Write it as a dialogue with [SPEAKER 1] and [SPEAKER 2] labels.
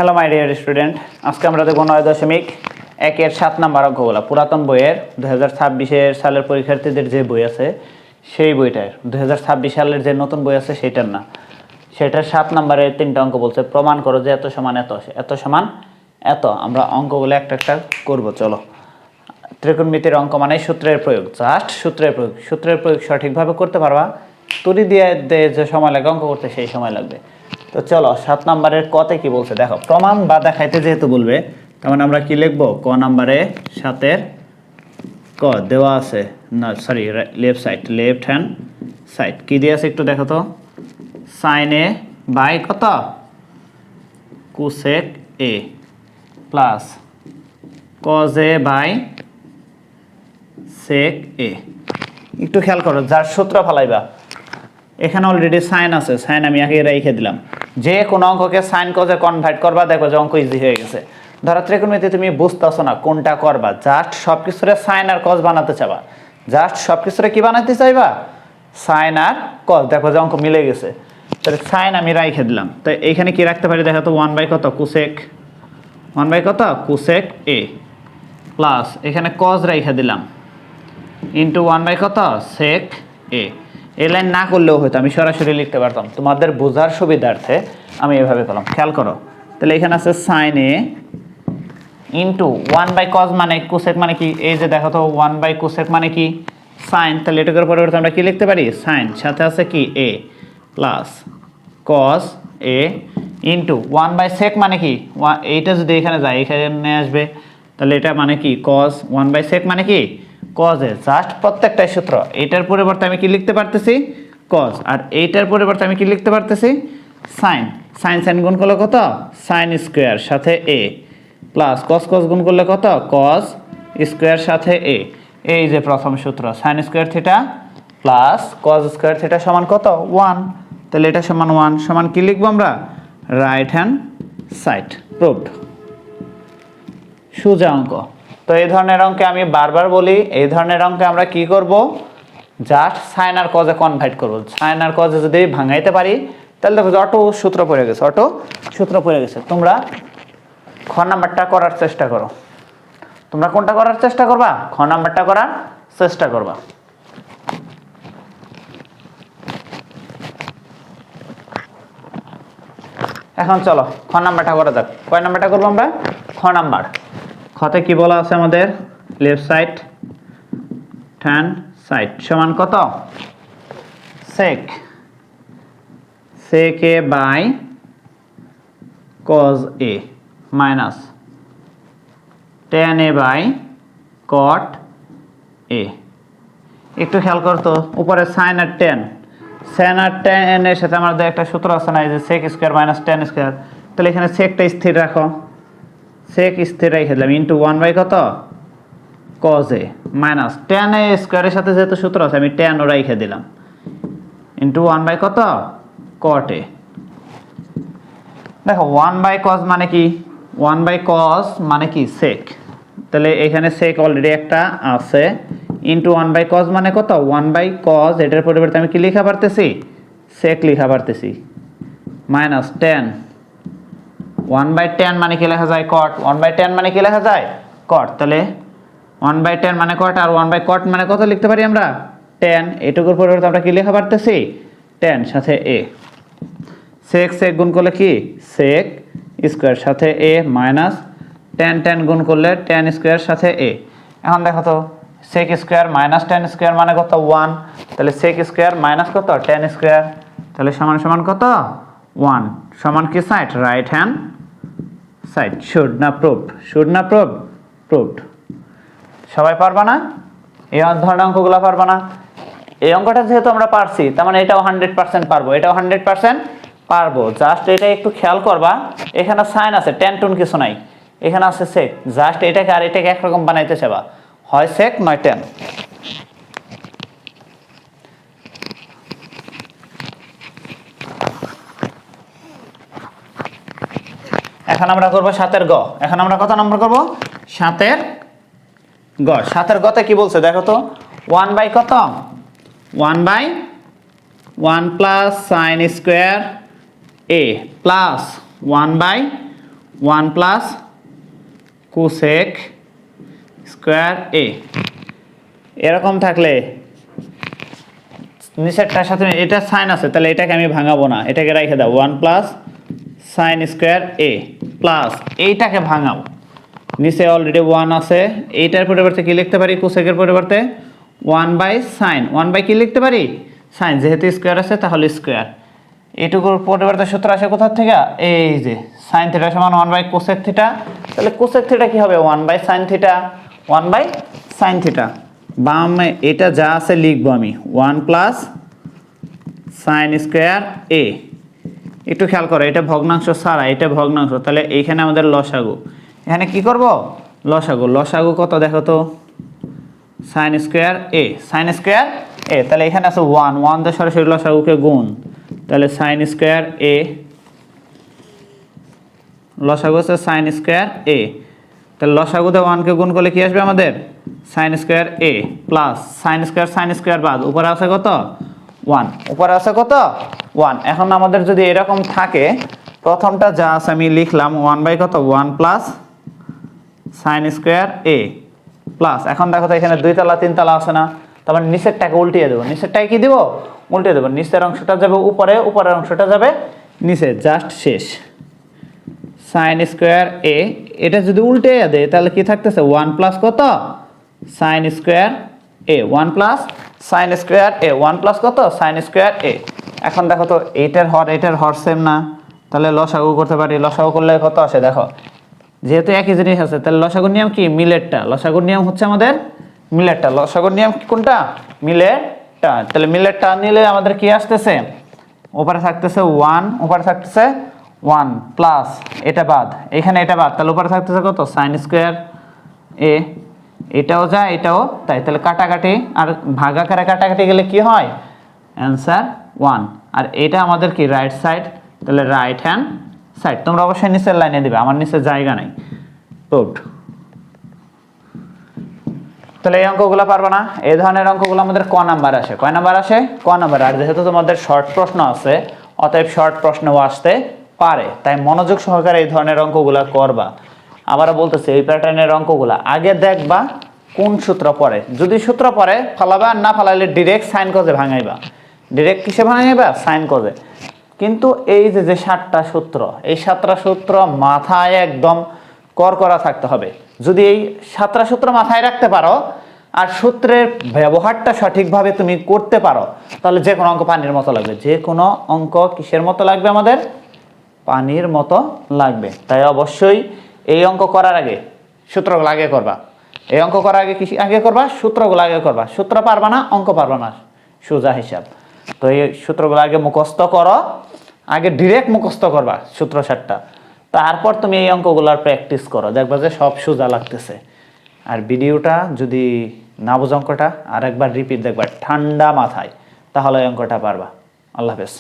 [SPEAKER 1] Hello my dear student, আজকে আমরা দেখব 9.1 7 নাম্বার অঙ্কগুলো পুরাতন বইয়ের 2026 সালের পরীক্ষার্থীদের যে বই আছে সেই বইটার 2026 সালের যে নতুন বই আছে সেটার না, সেটার 7 নাম্বারের 3টা অঙ্ক বলছে প্রমাণ করো যে এত সমান এত, এত সমান এত। আমরা অঙ্কগুলো একটা একটা করব। চলো, ত্রিকোণমিতির অঙ্ক মানে সূত্রের প্রয়োগ, জাস্ট সূত্রের প্রয়োগ সঠিকভাবে করতে পারবা, তুলি দিয়ে যে সময় লাগে অঙ্ক করতে সেই সময় লাগবে। তো চলো 7 নাম্বারের কতে কি বলছে দেখো। প্রমাণ বা দেখাইতে যেহেতু বলবে, তার মানে আমরা কি লিখবো? ক নাম্বারে 7-এর ক দেওয়া আছে, না সরি লেফট হ্যান্ড সাইড কি দিয়ে আছে একটু দেখো তো। সাইন এ বাই কত cosec A plus cos A by sec A. একটু খেয়াল করো, যার সূত্র ফালাইবা এখানে অলরেডি সাইন আছে, সাইন আমি আগে রেখে দিলাম। যে কোনো অঙ্ককে সাইন কজে কনভার্ট করবা, দেখো যে অঙ্ক ইজি হয়ে গেছে। ধরো ত্রিকোণমিতি তুমি বুঝতেছো না কোনটা করবা, জাস্ট সব কিছুরে সাইন আর কজ বানাতে চাবা, জাস্ট সব কিছুরে কি বানাতে চাইবা? সাইন আর কজ। দেখো যে অঙ্ক মিলে গেছে, তাহলে সাইন আমি রেখে দিলাম। তো এইখানে কি রাখতে পারি দেখো তো, 1/, কত কোসেক, 1/, কত কোসেক এ প্লাস এখানে কজ রেখে দিলাম ইন্টু 1/, কত সেক এ। এই লাইন না করলেও হয়তো আমি সরাসরি লিখতে পারতাম, তোমাদের বোঝার সুবিধার্থে আমি এভাবে করলাম। খেয়াল করো, তাহলে এখানে আছে সাইন এ ইন্টু 1/, কজ মানে কোসেক মানে কি, এই যে দেখো তো 1/, কোসেক মানে কি সাইন, তাহলে এটার পরিবর্তে আমরা কি লিখতে পারি? সাইন সাথে আছে কি এ প্লাস কজ এ ইন্টু 1/, সেক মানে কি, এইটা যদি এখানে যায় এখানে আসবে, তাহলে এটা মানে কি কজ, 1/, সেক মানে কি কজ এ। জাস্ট প্রত্যেকটাই সূত্র, এইটার পরিবর্তে আমি কি লিখতে পারতেছি? কজ। আর এইটার পরিবর্তে আমি কি লিখতে পারতেছি? সাইন। সাইন সাইন গুণ করলে কত? সাইন স্কোয়ার সাথে এ প্লাস কস কস গুণ করলে কত? কস স্কোয়ার সাথে এ। এই যে প্রথম সূত্র, sine square theta plus cos square theta সমান কত? 1। তাহলে এটা সমান 1 সমান কি লিখবো আমরা? Right hand side. প্রুভড। সোজা অঙ্ক। তো এই ধরনের অঙ্কে আমি বারবার বলি, এই ধরনের অঙ্কে আমরা কি করব? জাস্ট সাইন আর কজে কনভার্ট করব। সাইন আর কজে যদি ভাঙাইতে পারি তাহলে দেখো অটো সূত্র পড়ে গেছে, অটো সূত্র পড়ে গেছে। তোমরা খ নাম্বারটা করার চেষ্টা করো। তোমরা কোনটা করার চেষ্টা করবা? খ নাম্বারটা করার চেষ্টা করবা। এখন চলো খ নাম্বারটা করা যাক। কয় নাম্বারটা করবো আমরা? খ নাম্বার। খতে কি বলা আছে আমাদের? লেফট সাইড হ্যান্ড সাইড সমান কত? Sec, sec A by cos A minus tan A by cot A. একটু খেয়াল করতো, উপরে সাইন আর ট্যান, সাইন আর ট্যান এর সাথে আমাদের একটা সূত্র আছে না, এই যে sec square minus tan square. তাহলে এখানে সেকটা স্থির রাখো, সেক স্থির রেখে দিলাম ইন্টু 1/, কত কজ এ মাইনাস ট্যান এ স্কোয়ারের সাথে যেহেতু সূত্র আছে আমি ট্যান ও রেখে দিলাম ইন্টু 1/, কত কট এ। দেখো 1/, কজ মানে কি, 1/, কজ মানে কি সেক, তাহলে এখানে সেক অলরেডি একটা আছে ইন্টু 1/, কজ মানে কত 1/, কজ, এটার পরিবর্তে আমি কি লেখা পারতেছি? সেক লেখা পারতেছি মাইনাস ট্যান 1/, ট্যান মানে কি লেখা যায়? কট। 1/, ট্যান মানে কি লেখা যায়? কট। তাহলে 1/, ট্যান মানে কট, আর 1/, কট মানে কত লিখতে পারি আমরা? ট্যান। এটুকুর পরিবর্তে আমরা কি লেখা পারতেছি? ট্যান সাথে এ। সেক সেক গুণ করলে কি সেক স্কোয়ার সাথে এ মাইনাস ট্যান ট্যান গুণ করলে ট্যান স্কোয়ার সাথে এ। এখন দেখো তো sec square minus tan square মানে কত? 1। তাহলে সেক স্কোয়ার মাইনাস কত? Tan square. তাহলে সমান সমান কত? 1 সমান কি সাইড? Right hand side. শুড না প্রুভড? শুড না প্রুভড? প্রুভড। সবাই পারবা না? এই ধরনের অঙ্কগুলো পারবা না? এই অঙ্কটা যেহেতু আমরা পারছি, তার মানে এটাও 100% পারবো, এটাও 100% পারবো। জাস্ট এটা একটু খেয়াল করবা, এখানে সাইন আছে, ট্যান টুন কিছু নাই, এখানে আছে সেক। জাস্ট এটাকে আর এটাকে একরকম বানাইতে চাবা, হয় সেক নয় ট্যান। এখন আমরা করবো 7-এর গ। এখন আমরা কত নম্বর করবো? 7-এর গ। 7-এর গতে কি বলছে দেখো তো। 1/, কত 1/, 1 plus sine square A plus 1/, one plus cosec square A. এরকম থাকলে নিচেরটার সাথে এটা সাইন আছে, তাহলে এটাকে আমি ভাঙাবো না, এটাকে রেখে দাও। One plus sine square A plus এইটাকে ভাঙাও, নিচে অলরেডি ওয়ান আছে, এইটার পরিবর্তে কি লিখতে পারি, কোসেকের পরিবর্তে one by sine, one by কি লিখতে পারি, সাইন, যেহেতু স্কোয়ার আছে তাহলে স্কোয়ার। এইটুকুর পরিবর্তে সূত্র আসে কোথার থেকে, এই যে সাইন থিটা সমান ওয়ান বাই কোসেক থিটা, তাহলে কোসেক থিটা কি হবে, one by sine theta, one by sine theta. বামে এটা যা আছে লিখবো আমি, ওয়ান প্লাস সাইন স্কোয়ার এ। একটু খেয়াল করো, এটা ভগ্নাংশ ছাড়া, এটা ভগ্নাংশ, তাহলে এইখানে আমাদের লসাগু, এখানে কি করব, লসাগু। লসাগু কত দেখো তো, সাইন স্কোয়ার এ, সাইন স্কোয়ার এ, তাহলে এখানে আছে ওয়ান, ওয়ান দিয়ে সরাসরি লসাগুকে গুণ, তাহলে সাইন স্কোয়ার এ, লসাগু আছে সাইন স্কোয়ার এ, তাহলে লসাগুতে ওয়ানকে গুণ করলে কি আসবে আমাদের, sign square A plus sine square বাদ, উপরে আছে কত, ওয়ান, উপরে আছে কত, ওয়ান। এখন আমাদের যদি এরকম থাকে, প্রথমটা যা আছে আমি লিখলাম ওয়ান বাই কত, one plus sine square A plus, এখন দেখো তো এখানে দুই তলা তিন তলা আছে না, তারপর নিচেরটাকে উল্টিয়ে দেবো, নিচেরটাকে কি দেবো, উল্টিয়ে দেবো, নিচের অংশটা যাবে উপরে, উপরের অংশটা যাবে নিচে, জাস্ট শেষ। সাইন স্কোয়ার এ, এটা যদি উল্টে দেয় তাহলে কি থাকতেছে, ওয়ান প্লাস কত, সাইন স্কোয়ার এ, ওয়ান প্লাস সাইন স্কোয়ার এ, ওয়ান প্লাস কত, সাইন স্কোয়ার এ। এখন দেখো তো এইটার হর সেম না, তাহলে লসাগু করতে পারি, লসাগু করলে কত আসে দেখো, যেহেতু একই জিনিস আছে তাহলে লসাগুর নিয়ম কি, মিলেরটা, লসাগুর নিয়ম হচ্ছে আমাদের মিলেরটা, লসাগুর নিয়ম কোনটা, মিলেরটা, তাহলে মিলেরটা নিলে আমাদের কি আসতেছে, উপরে থাকতেছে ওয়ান, উপরে থাকতেছে ওয়ান প্লাস এটা বাদ, এখানে এটা বাদ, তাহলে উপরে থাকতেছে কত, সাইন স্কোয়ার এ, এটাও যায় এটাও তাই, তাহলে কাটাকাটি আর ভাগাকারে কাটাকাটি গেলে কি হয়, অ্যান্সার ওয়ান। আর এটা আমাদের কি রাইট সাইড, তাহলে রাইট হ্যান্ড সাইড। তোমরা অবশ্যই নিচের লাইনে দিবে, আমার নিচে জায়গা নাই, প্রুভড। তাহলে এই অঙ্কগুলো পারবে না, এই ধরনের অঙ্কগুলো আমাদের ক নাম্বার আসে, কয় নাম্বার আসে, ক নাম্বার। আর যেহেতু তোমাদের শর্ট প্রশ্ন আছে, অতএব শর্ট প্রশ্নও আসতে পারে, তাই মনোযোগ সহকারে এই ধরনের অঙ্কগুলো করবা। আবারও বলতেছি, এই প্যাটার্নের অঙ্কগুলো আগে দেখবা কোন সূত্র পড়ে, যদি সূত্র পড়ে ফালাবা, আর না ফালাইলে ডিরেক্ট সাইন কজে ভাঙাইবা, ডিরেক্ট কিসে ভাঙাইবা, সাইন কজে। কিন্তু এই যে সাতটা সূত্র, এই সাতটা সূত্র মাথায় একদম করা থাকতে হবে। যদি এই সাতটা সূত্র মাথায় রাখতে পারো আর সূত্রের ব্যবহারটা সঠিকভাবে তুমি করতে পারো, তাহলে যে কোনো অঙ্ক পানির মতো লাগবে, যে কোনো অঙ্ক কিসের মতো লাগবে, আমাদের পানির মতো লাগবে। তাই অবশ্যই এই অঙ্ক করার আগে সূত্রগুলো আগে করবা, এই অঙ্ক করার আগে কি আগে করবা, সূত্রগুলো আগে করবা, সূত্র পারবা না অঙ্ক পারবা না, সোজা হিসাব। তো এই সূত্রগুলো আগে মুখস্থ করো, আগে ডিরেক্ট মুখস্থ করবা সূত্র সাতটা, তারপর তুমি এই অঙ্কগুলোর প্র্যাকটিস করো, দেখবা যে সব সোজা লাগতেছে। আর ভিডিওটা যদি না বোঝো অঙ্কটা আর একবার রিপিট দেখবা ঠান্ডা মাথায়, তাহলে অঙ্কটা পারবা। আল্লাহ হাফেজ।